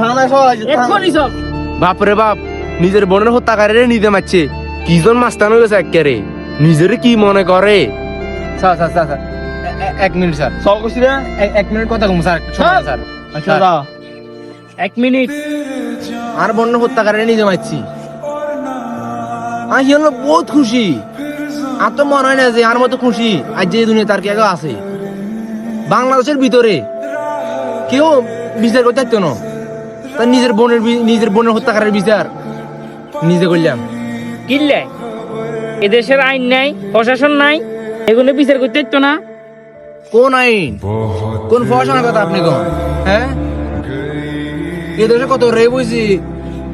থানায় সবাই আছে এক্ষুনি সব বাপরে বাপ, নিজের বোনের হত্যাকারীরে নিজে মারছে। কিজন মাস্তান হয়ে গেছে একেবারে, নিজের কি মনে করে? স্যার স্যার স্যার স্যার, এক মিনিট স্যার, সব করছি না এক মিনিট কথা কম স্যার, শোনেন স্যার। আচ্ছা দা 1 মিনিট। আর বোনের হত্যাকারীরে নিজে মারছি। আমি হলো বহুত খুশি। আর তো মনে হয় না যে আর মতো খুশি আজ যে দুনিয়া তার কেউ আছে। বাংলাদেশের ভিতরে কেউ বিচার করতে চাইতো না, তার নিজের বোনের হত্যাকারীর বিচার নিজে করলাম। কিনলে এদেশের আইন নাই, প্রশাসন নাই, এগুলো বিচার করতে দিত না। কোন আইন, কোন প্রশাসনের কথা আপনি কোন? হ্যাঁ, এ দেশে কত রেপ হয়েছে,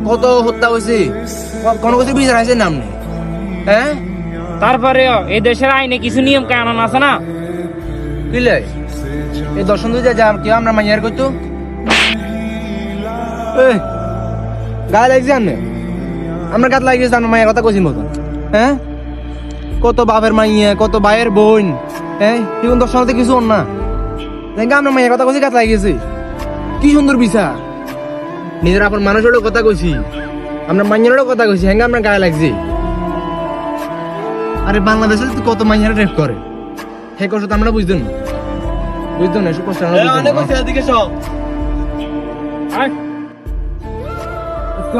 কত হত্যা হয়েছে, কোন কিছু বিচার আছে নাম নেই। হ্যাঁ, তারপরেও এই দেশের আইনে কিছু নিয়ম কানুন আছে না। বুঝলে এই দর্শন দিয়ে যা কেউ আমরা মাইয়ার করতো গায়ে লাগছে আমি, আমরা গাত লাগিয়েছি আমরা মায়ের কথা কইছি মতন। হ্যাঁ, কত বাপের মাইয়া, কত ভাইয়ের বোন, হ্যাঁ, এখন দর্শনতে কিছু হন না, দেখে আমরা মায়ের কথা কইছি গাত লাগিয়েছি। কি সুন্দর বিচার, নিজের আপন মানুষেরও কথা কইছি, আমরা মাইয়ারও কথা কইছি, হ্যাঁ আমরা গায়ে লাগছি। আরে বাংলাদেশে তো কত মাইয়ারা রেপ করে, হে কষ্ট তো আমরা বুঝতেন না, বুঝতেন না, এসব কষ্ট আমরা বুঝতেন অনেক না। করছি এদিকে সব আয়।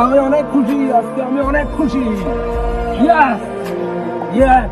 আমি অনেক খুশি, আজকে আমি অনেক খুশি। Yes yes